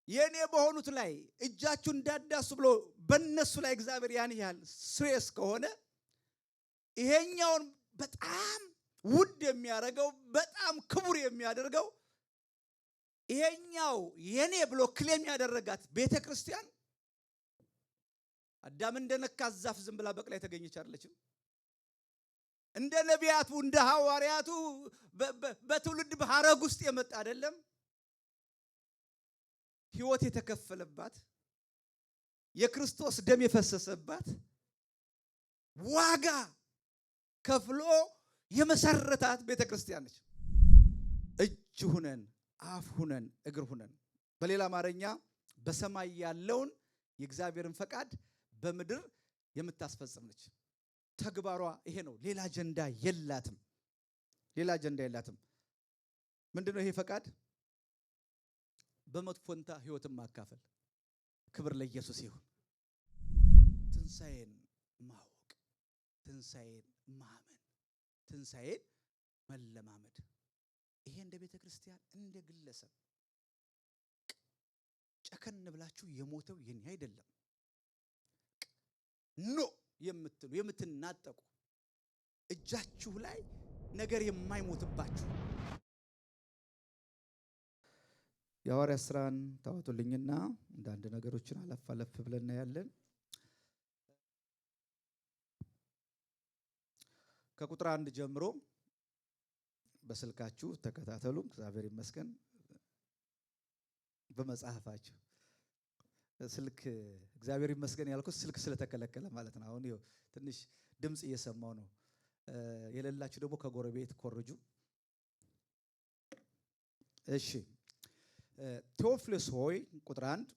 የኔ በሆኑት ላይ እጃችሁ እንዳዳሱ ብሎ በእነሱ ላይ እግዚአብሔር ያን ያህል ስሬስ ከሆነ ይሄኛውን በጣም ውድ የሚያደርገው በጣም ክቡር የሚያደርገው ይሄኛው የኔ ብሎ ክሌም ያደረጋት ቤተክርስቲያን አዳም እንደነካት ዛፍ ዝም ብላ በቅላ የተገኘች አይደለችም። እንደ ነቢያቱ እንደ ሐዋርያቱ በትውልድ በሐረግ ውስጥ የመጣ አይደለም። ሕይወት የተከፈለባት የክርስቶስ ደም የፈሰሰባት ዋጋ ከፍሎ የመሰረታት ቤተክርስቲያን ነች። እጅ ሁነን አፍ ሁነን እግር ሁነን በሌላ አማርኛ በሰማይ ያለውን የእግዚአብሔርን ፈቃድ በምድር የምታስፈጽም ነች። ተግባሯ ይሄ ነው። ሌላ አጀንዳ የላትም። ሌላ አጀንዳ የላትም። ምንድነው ይሄ ፈቃድ? በሞት ፈንታ ሕይወትን ማካፈል። ክብር ለኢየሱስ ይሁን። ትንሣኤን ማወቅ፣ ትንሣኤን ማመን፣ ትንሣኤን መለማመድ። ይሄ እንደ ቤተ ክርስቲያን እንደ ግለሰብ ጨከን ብላችሁ የሞተው የኔ አይደለም ኖ የምትሉ የምትናጠቁ እጃችሁ ላይ ነገር የማይሞትባችሁ የሐዋርያት ሥራን ታወጡልኝና አንዳንድ ነገሮችን አለፍ አለፍ ብለን እናያለን። ከቁጥር 1 ጀምሮ በስልካችሁ ተከታተሉ። እግዚአብሔር ይመስገን። በመጽሐፋችሁ ስልክ እግዚአብሔር ይመስገን ያልኩት ስልክ ስለተከለከለ ማለት ነው። አሁን ትንሽ ድምጽ እየሰማው ነው። የሌላችሁ ደግሞ ከጎረቤት ኮርጁ። እሺ ቴዎፍሎስ ሆይ ቁጥር 1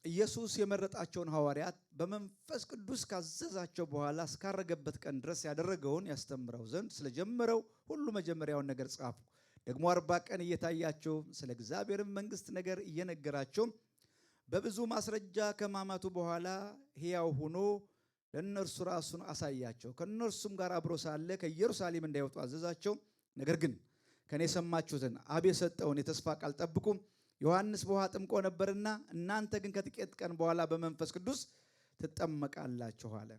ኢየሱስ የመረጣቸውን ሐዋርያት በመንፈስ ቅዱስ ካዘዛቸው በኋላ እስካረገበት ቀን ድረስ ያደረገውን ያስተምረው ዘንድ ስለጀመረው ሁሉ መጀመሪያውን ነገር ጻፉ። ደግሞ 40 ቀን እየታያቸው ስለ እግዚአብሔር መንግሥት ነገር እየነገራቸው በብዙ ማስረጃ ከማማቱ በኋላ ሕያው ሆኖ ለእነርሱ ራሱን አሳያቸው። ከእነርሱም ጋር አብሮ ሳለ ከኢየሩሳሌም እንዳይወጡ አዘዛቸው። ነገር ግን ከኔ የሰማችሁትን አብ የሰጠውን የተስፋ ቃል ጠብቁ። ዮሐንስ በውሃ ጥምቆ ነበርና እናንተ ግን ከጥቂት ቀን በኋላ በመንፈስ ቅዱስ ትጠመቃላችሁ አለ።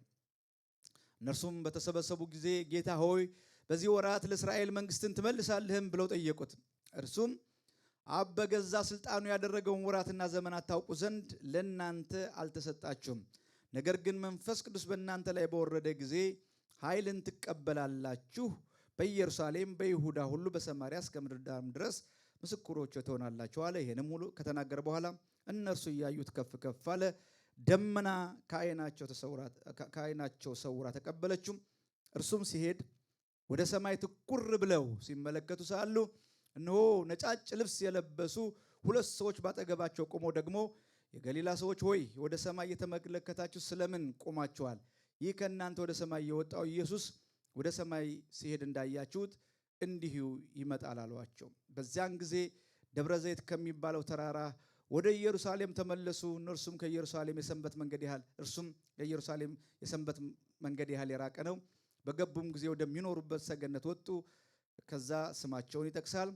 እነርሱም በተሰበሰቡ ጊዜ ጌታ ሆይ በዚህ ወራት ለእስራኤል መንግሥትን ትመልሳለህም ብለው ጠየቁት። እርሱም አብ በገዛ ስልጣኑ ያደረገውን ወራትና ዘመናት ታውቁ ዘንድ ለእናንተ አልተሰጣችሁም። ነገር ግን መንፈስ ቅዱስ በእናንተ ላይ በወረደ ጊዜ ኃይልን ትቀበላላችሁ። በኢየሩሳሌም፣ በይሁዳ ሁሉ፣ በሰማርያ እስከ ምድር ዳርም ድረስ ምስክሮች ትሆናላችሁ አለ። ይሄንም ሁሉ ከተናገረ በኋላ እነርሱ እያዩት ከፍ ከፍ አለ። ደመና ከዓይናቸው ሰውራ ተቀበለችው። እርሱም ሲሄድ ወደ ሰማይ ትኩር ብለው ሲመለከቱ ሳሉ እነሆ ነጫጭ ልብስ የለበሱ 2 ሰዎች ባጠገባቸው ቆመው ደግሞ የገሊላ ሰዎች ሆይ ወደ ሰማይ እየተመለከታችሁ ስለምን ቆማችኋል? ይህ ከእናንተ ወደ ሰማይ የወጣው ኢየሱስ ወደ ሰማይ ሲሄድ እንዳያችሁት እንዲሁ ይመጣል አሏቸው። በዚያን ጊዜ ደብረ ዘይት ከሚባለው ተራራ ወደ ኢየሩሳሌም ተመለሱ። እነርሱም ከኢየሩሳሌም የሰንበት መንገድ ያህል የራቀ ነው። በገቡም ጊዜ ወደሚኖሩበት ሰገነት ወጡ። ከዛ ስማቸውን ይጠቅሳል።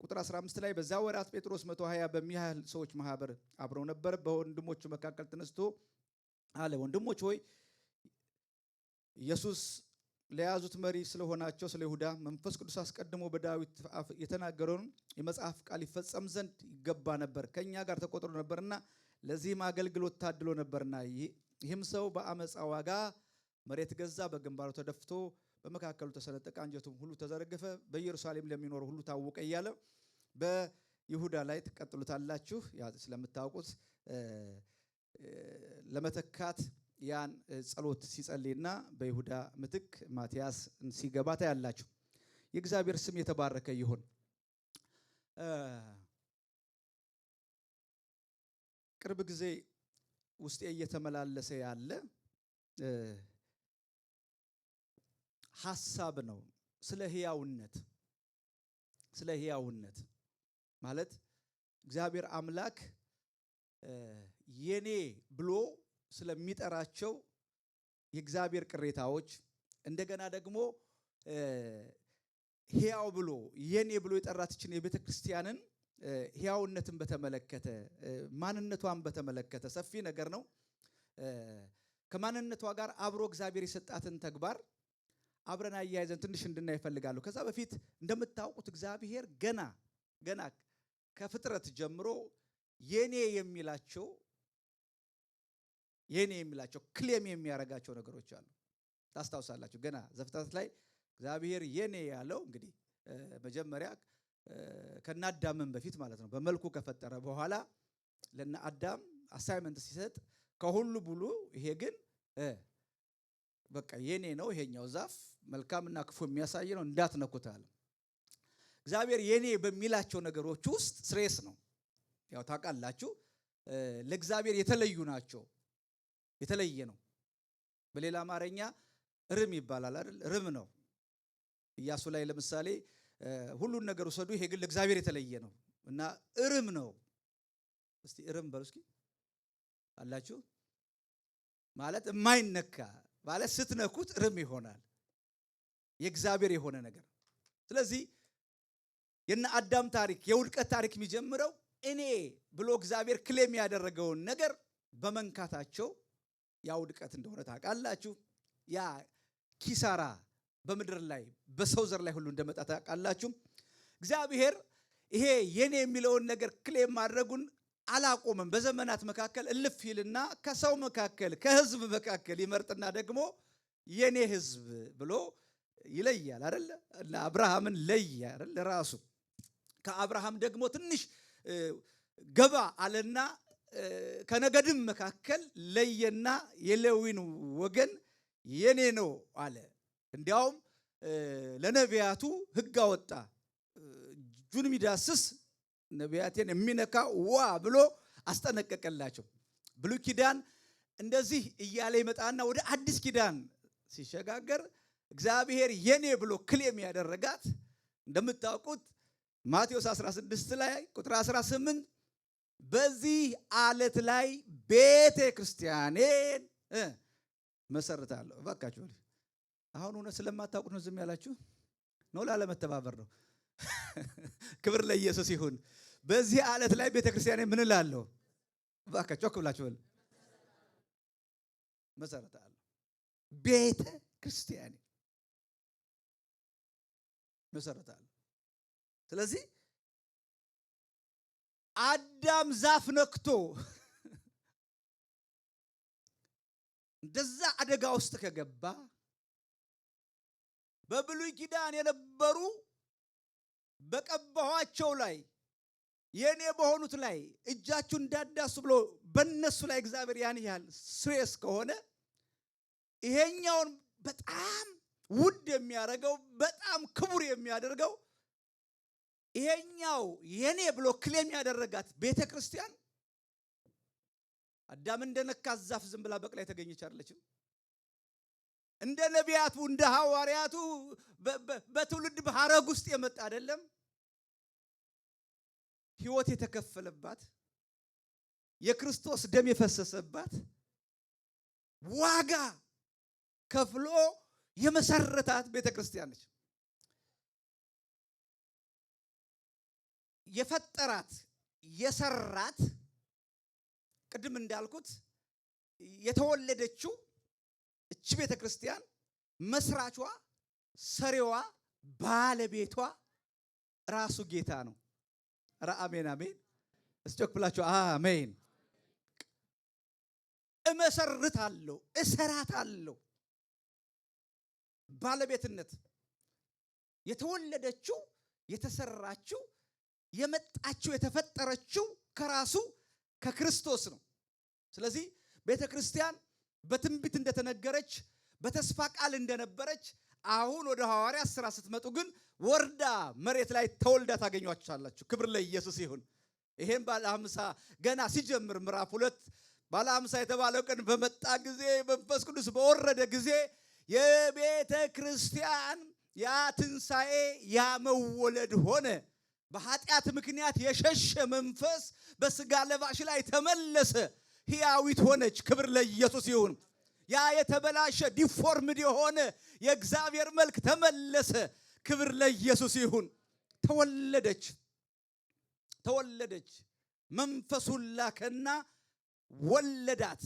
ቁጥር 15 ላይ በዛ ወራት ጴጥሮስ 120 በሚያህል ሰዎች ማህበር አብረው ነበር። በወንድሞቹ መካከል ተነስቶ አለ፣ ወንድሞች ሆይ ኢየሱስ ለያዙት መሪ ስለሆናቸው ስለ ይሁዳ መንፈስ ቅዱስ አስቀድሞ በዳዊት አፍ የተናገረውን የመጽሐፍ ቃል ይፈጸም ዘንድ ይገባ ነበር፣ ከኛ ጋር ተቆጥሮ ነበርና ለዚህም አገልግሎት ታድሎ ነበርና ይህም ሰው በአመፃ ዋጋ መሬት ገዛ፣ በግንባሩ ተደፍቶ በመካከሉ ተሰነጠቀ፣ አንጀቱም ሁሉ ተዘረገፈ፣ በኢየሩሳሌም ለሚኖር ሁሉ ታወቀ እያለ በይሁዳ ላይ ትቀጥሉታላችሁ። ያ ስለምታውቁት ለመተካት ያን ጸሎት ሲጸልይና በይሁዳ ምትክ ማቲያስ ሲገባ ታያላችሁ። የእግዚአብሔር ስም የተባረከ ይሁን። ቅርብ ጊዜ ውስጤ እየተመላለሰ ያለ ሐሳብ ነው። ስለ ሕያውነት ማለት እግዚአብሔር አምላክ የኔ ብሎ ስለሚጠራቸው የእግዚአብሔር ቅሬታዎች እንደገና ደግሞ ሕያው ብሎ የኔ ብሎ የጠራትችን የቤተ ክርስቲያንን ሕያውነትን በተመለከተ ማንነቷን በተመለከተ ሰፊ ነገር ነው። ከማንነቷ ጋር አብሮ እግዚአብሔር የሰጣትን ተግባር አብረን አያይዘን ትንሽ እንድናይ ይፈልጋሉ። ከዛ በፊት እንደምታውቁት እግዚአብሔር ገና ከፍጥረት ጀምሮ የኔ የሚላቸው ክሌም የሚያረጋቸው ነገሮች አሉ። ታስታውሳላችሁ። ገና ዘፍጥረት ላይ እግዚአብሔር የኔ ያለው እንግዲህ መጀመሪያ ከነ አዳምን በፊት ማለት ነው በመልኩ ከፈጠረ በኋላ ለነ አዳም አሳይመንት ሲሰጥ ከሁሉ ብሉ፣ ይሄ ግን በቃ የኔ ነው፣ ይሄኛው ዛፍ መልካምና ክፉ የሚያሳይ ነው እንዳትነኩት አለ። እግዚአብሔር የኔ በሚላቸው ነገሮች ውስጥ ስሬስ ነው። ያው ታውቃላችሁ ለእግዚአብሔር የተለዩ ናቸው። የተለየ ነው። በሌላ አማርኛ ርም ይባላል አይደል? ርም ነው። ኢያሱ ላይ ለምሳሌ ሁሉን ነገር ወሰዱ፣ ይሄ ግን ለእግዚአብሔር የተለየ ነው እና ርም ነው። እስቲ ርም በሉ እስኪ አላችሁ ማለት የማይነካ ማለት ስትነኩት ርም ይሆናል፣ የእግዚአብሔር የሆነ ነገር። ስለዚህ የነ አዳም ታሪክ የውድቀት ታሪክ የሚጀምረው እኔ ብሎ እግዚአብሔር ክሌም ያደረገውን ነገር በመንካታቸው ያ ውድቀት እንደሆነ ታውቃላችሁ። ያ ኪሳራ በምድር ላይ በሰው ዘር ላይ ሁሉ እንደመጣ ታውቃላችሁ። እግዚአብሔር ይሄ የኔ የሚለውን ነገር ክሌም ማድረጉን አላቆመም። በዘመናት መካከል እልፍ ይልና ከሰው መካከል ከህዝብ መካከል ይመርጥና ደግሞ የኔ ህዝብ ብሎ ይለያል አይደል? እና አብርሃምን ለየ አይደል? ራሱ ከአብርሃም ደግሞ ትንሽ ገባ አለና ከነገድም መካከል ለየና የሌዊን ወገን የኔ ነው አለ። እንዲያውም ለነቢያቱ ህግ አወጣ። እጁን የሚዳስስ ነቢያቴን የሚነካ ዋ ብሎ አስጠነቀቀላቸው። ብሉይ ኪዳን እንደዚህ እያለ ይመጣና ወደ አዲስ ኪዳን ሲሸጋገር እግዚአብሔር የኔ ብሎ ክሌም ያደረጋት እንደምታውቁት ማቴዎስ 16 ላይ ቁጥር 18 በዚህ አለት ላይ ቤተ ክርስቲያኔን መሰርታለሁ። እባካችሁ አሁን እውነት ስለማታውቁት ነው ዝም ያላችሁ ነው? ላለመተባበር ነው? ክብር ለኢየሱስ ይሁን። በዚህ አለት ላይ ቤተ ክርስቲያኔን ምን እላለሁ? እባካችሁ አክብላችሁ መሰረታለሁ። ቤተ ክርስቲያኔ መሰረታለሁ። ስለዚህ አዳም ዛፍ ነክቶ እንደዛ አደጋ ውስጥ ከገባ በብሉይ ኪዳን የነበሩ በቀባኋቸው ላይ የኔ በሆኑት ላይ እጃችሁ እንዳዳሱ ብሎ በነሱ ላይ እግዚአብሔር ያን ያህል ስሬስ ከሆነ ይሄኛውን በጣም ውድ የሚያደርገው በጣም ክቡር የሚያደርገው ይሄኛው የኔ ብሎ ክሌም ያደረጋት ቤተ ክርስቲያን አዳም እንደነካት ዛፍ ዝም ብላ በቅላ የተገኘች አይደለችም። እንደ ነቢያቱ እንደ ሐዋርያቱ በትውልድ በሐረግ ውስጥ የመጣ አይደለም። ሕይወት የተከፈለባት የክርስቶስ ደም የፈሰሰባት ዋጋ ከፍሎ የመሰረታት ቤተ ክርስቲያን ነች። የፈጠራት የሰራት ቅድም እንዳልኩት የተወለደችው እቺ ቤተ ክርስቲያን መስራቿ፣ ሰሪዋ፣ ባለቤቷ ራሱ ጌታ ነው። ራ አሜን አሜን። እስጮክ ብላችሁ አሜን። እመሰርታለሁ፣ እሰራታለሁ። ባለቤትነት የተወለደችው የተሰራችው የመጣችው የተፈጠረችው ከራሱ ከክርስቶስ ነው። ስለዚህ ቤተ ክርስቲያን በትንቢት እንደተነገረች በተስፋ ቃል እንደነበረች አሁን ወደ ሐዋርያት ሥራ ስትመጡ ግን ወርዳ መሬት ላይ ተወልዳ ታገኟቻላችሁ። ክብር ለኢየሱስ ይሁን። ይሄን ባለ 50 ገና ሲጀምር ምዕራፍ 2 ባለ 50 የተባለው ቀን በመጣ ጊዜ መንፈስ ቅዱስ በወረደ ጊዜ የቤተ ክርስቲያን ያ ትንሣኤ ያ መወለድ ሆነ። በኃጢአት ምክንያት የሸሸ መንፈስ በስጋ ለባሽ ላይ ተመለሰ። ሕያዊት ሆነች። ክብር ለኢየሱስ ይሁን። ያ የተበላሸ ዲፎርምድ የሆነ የእግዚአብሔር መልክ ተመለሰ። ክብር ለኢየሱስ ይሁን። ተወለደች። ተወለደች። መንፈሱን ላከና ወለዳት፣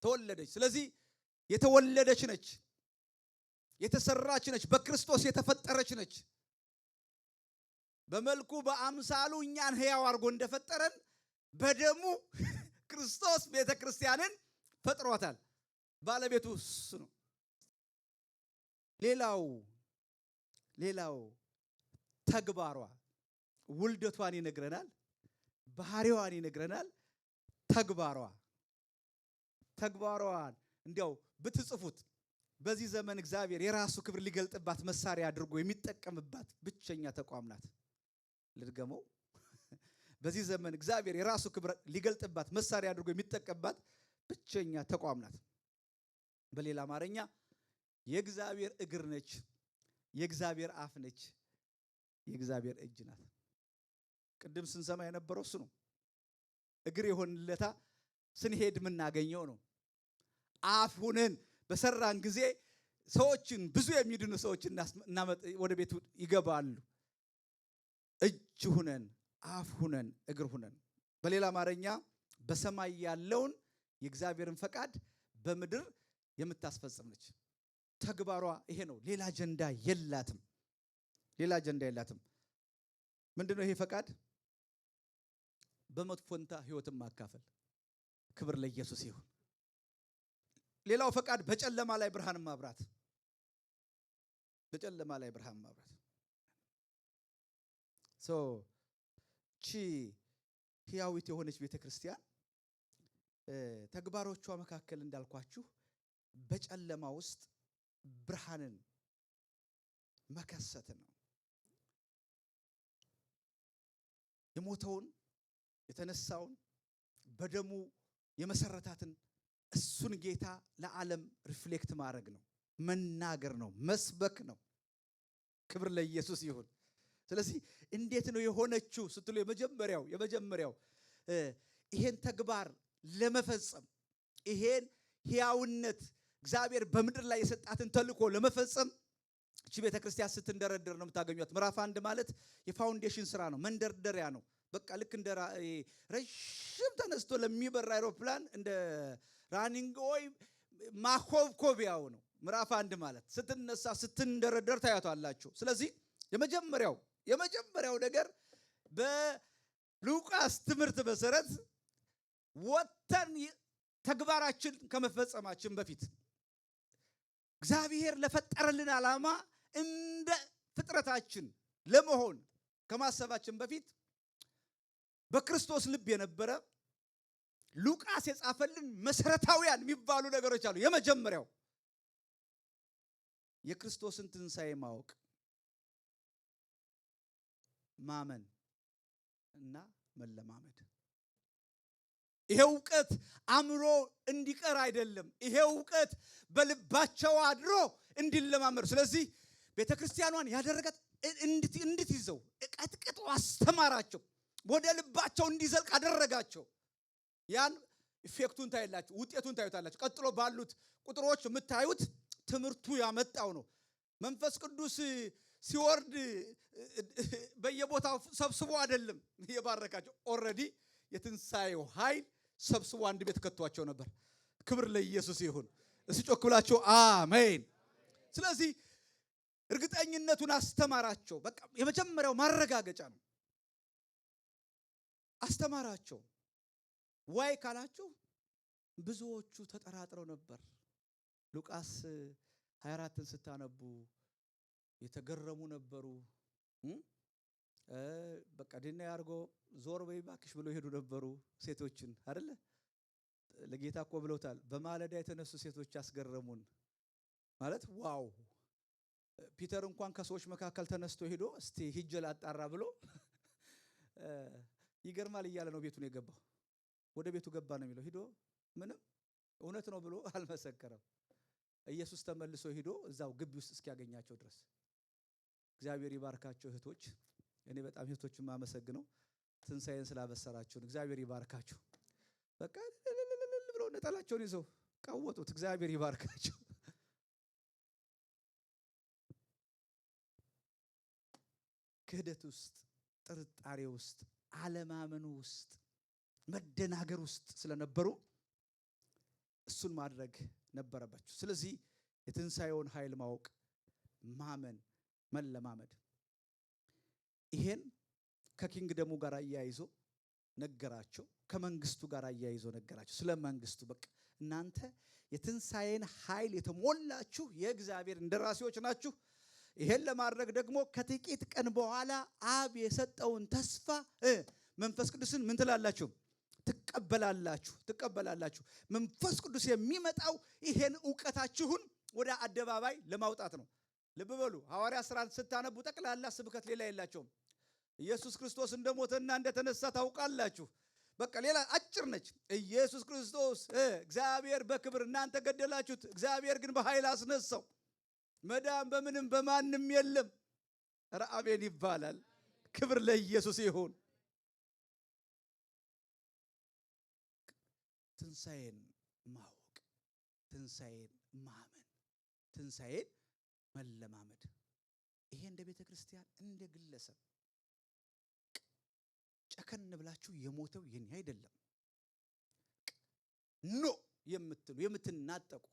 ተወለደች። ስለዚህ የተወለደች ነች፣ የተሰራች ነች፣ በክርስቶስ የተፈጠረች ነች። በመልኩ በአምሳሉ እኛን ሕያው አድርጎ እንደፈጠረን በደሙ ክርስቶስ ቤተ ክርስቲያንን ፈጥሯታል። ባለቤቱ እሱ ነው። ሌላው ተግባሯ ውልደቷን ይነግረናል፣ ባህሪዋን ይነግረናል። ተግባሯን እንዲያው ብትጽፉት በዚህ ዘመን እግዚአብሔር የራሱ ክብር ሊገልጥባት መሳሪያ አድርጎ የሚጠቀምባት ብቸኛ ተቋም ናት። ልድገመው። በዚህ ዘመን እግዚአብሔር የራሱ ክብር ሊገልጥባት መሳሪያ አድርጎ የሚጠቀምባት ብቸኛ ተቋም ናት። በሌላ አማርኛ የእግዚአብሔር እግር ነች፣ የእግዚአብሔር አፍ ነች፣ የእግዚአብሔር እጅ ናት። ቅድም ስንሰማ የነበረው እሱ ነው። እግር የሆንለታ ስንሄድ የምናገኘው ነው። አፍ ሁነን በሰራን ጊዜ ሰዎችን ብዙ የሚድኑ ሰዎችን ወደ ቤቱ ይገባሉ። እጅ ሁነን፣ አፍ ሁነን፣ እግር ሁነን። በሌላ አማርኛ በሰማይ ያለውን የእግዚአብሔርን ፈቃድ በምድር የምታስፈጽም ነች። ተግባሯ ይሄ ነው። ሌላ አጀንዳ የላትም። ምንድነው ይሄ ፈቃድ? በሞት ፈንታ ህይወትን ማካፈል። ክብር ለኢየሱስ ይሁን። ሌላው ፈቃድ በጨለማ ላይ ብርሃን ማብራት። ቺ ሕያዊት የሆነች ቤተክርስቲያን ተግባሮቿ መካከል እንዳልኳችሁ በጨለማ ውስጥ ብርሃንን መከሰት ነው። የሞተውን የተነሳውን በደሙ የመሰረታትን እሱን ጌታ ለዓለም ሪፍሌክት ማድረግ ነው፣ መናገር ነው፣ መስበክ ነው። ክብር ለኢየሱስ ይሁን። ስለዚህ እንዴት ነው የሆነችው ስትሉ የመጀመሪያው ይሄን ተግባር ለመፈጸም ይሄን ሕያውነት እግዚአብሔር በምድር ላይ የሰጣትን ተልእኮ ለመፈጸም እቺ ቤተክርስቲያን ስትንደረደር ነው የምታገኙት። ምዕራፍ 1 ማለት የፋውንዴሽን ስራ ነው፣ መንደርደሪያ ነው። በቃ ልክ እንደ ረጅም ተነስቶ ለሚበር አይሮፕላን እንደ ራኒንግ ወይ ማኮብኮቢያው ነው ምዕራፍ 1 ማለት። ስትነሳ ስትንደረደር ታያቷላችሁ። ስለዚህ የመጀመሪያው ነገር በሉቃስ ትምህርት መሰረት ወተን ተግባራችን ከመፈጸማችን በፊት እግዚአብሔር ለፈጠረልን ዓላማ እንደ ፍጥረታችን ለመሆን ከማሰባችን በፊት በክርስቶስ ልብ የነበረ ሉቃስ የጻፈልን መሰረታዊያን የሚባሉ ነገሮች አሉ። የመጀመሪያው የክርስቶስን ትንሣኤ ማወቅ፣ ማመን እና መለማመድ። ይሄ እውቀት አምሮ እንዲቀር አይደለም። ይሄ እውቀት በልባቸው አድሮ እንዲለማመዱ። ስለዚህ ቤተክርስቲያኗን ያደረጋት እንድትይዘው ቀጥቅጦ አስተማራቸው፣ ወደ ልባቸው እንዲዘልቅ አደረጋቸው። ያን ኢፌክቱን ታያላችሁ፣ ውጤቱን ታዩታላችሁ። ቀጥሎ ባሉት ቁጥሮች የምታዩት ትምህርቱ ያመጣው ነው። መንፈስ ቅዱስ ሲወርድ በየቦታው ሰብስቦ አይደለም የባረካቸው። ኦልሬዲ የትንሣኤው ኃይል ሰብስቦ አንድ ቤት ከቷቸው ነበር። ክብር ለኢየሱስ ይሁን። እስቲ ጮክ ብላችሁ አሜን። ስለዚህ እርግጠኝነቱን አስተማራቸው። በቃ የመጀመሪያው ማረጋገጫ ነው። አስተማራቸው። ዋይ ካላችሁ ብዙዎቹ ተጠራጥረው ነበር። ሉቃስ 24ን ስታነቡ የተገረሙ ነበሩ። በቃ ድና ያርጎ ዞር በይ ባክሽ ብሎ ይሄዱ ነበሩ። ሴቶችን አይደለ ለጌታ እኮ ብለውታል። በማለዳ የተነሱ ሴቶች ያስገረሙን ማለት ዋው። ፒተር እንኳን ከሰዎች መካከል ተነስቶ ሄዶ እስቲ ሂጅ ላጣራ ብሎ ይገርማል እያለ ነው ቤቱን የገባው። ወደ ቤቱ ገባ ነው የሚለው። ሂዶ ምንም እውነት ነው ብሎ አልመሰከረም። ኢየሱስ ተመልሶ ሂዶ እዛው ግቢ ውስጥ እስኪያገኛቸው ድረስ። እግዚአብሔር ይባርካቸው እህቶች። እኔ በጣም እህቶችን ማመሰግነው ትንሣኤን ስላበሰራችሁን። እግዚአብሔር ይባርካችሁ። በቃ ብለው ነጠላቸውን ይዘው ቀወጡት። እግዚአብሔር ይባርካቸው። ክህደት ውስጥ፣ ጥርጣሬ ውስጥ አለማመኑ ውስጥ መደናገር ውስጥ ስለነበሩ እሱን ማድረግ ነበረባቸው። ስለዚህ የትንሣኤውን ኃይል ማወቅ፣ ማመን፣ መለማመድ ይሄን ከኪንግደሙ ጋር አያይዞ ነገራቸው። ከመንግስቱ ጋር አያይዞ ነገራቸው። ስለ መንግስቱ በቃ እናንተ የትንሣኤን ኃይል የተሞላችሁ የእግዚአብሔር እንደራሴዎች ናችሁ። ይሄን ለማድረግ ደግሞ ከጥቂት ቀን በኋላ አብ የሰጠውን ተስፋ መንፈስ ቅዱስን ምን ትላላችሁ? ትቀበላላችሁ። መንፈስ ቅዱስ የሚመጣው ይሄን ዕውቀታችሁን ወደ አደባባይ ለማውጣት ነው። ልብ በሉ፣ ሐዋርያ ሥራን ስታነቡ ጠቅላላ ስብከት ሌላ የላቸውም። ኢየሱስ ክርስቶስ እንደሞተና እንደተነሳ ታውቃላችሁ። በቃ ሌላ አጭር ነች። ኢየሱስ ክርስቶስ እግዚአብሔር በክብር እናንተ ገደላችሁት፣ እግዚአብሔር ግን በኃይል አስነሳው። መዳን በምንም በማንም የለም። ረአቤን ይባላል። ክብር ለኢየሱስ ይሁን። ትንሣኤን ማወቅ፣ ትንሣኤን ማመን፣ ትንሣኤን መለማመድ ይሄ እንደ ቤተ ክርስቲያን እንደ ግለሰብ ጨከን ብላችሁ የሞተው የኔ አይደለም ኖ የምትሉ የምትናጠቁ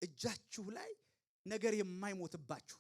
እጃችሁ ላይ ነገር የማይሞትባችሁ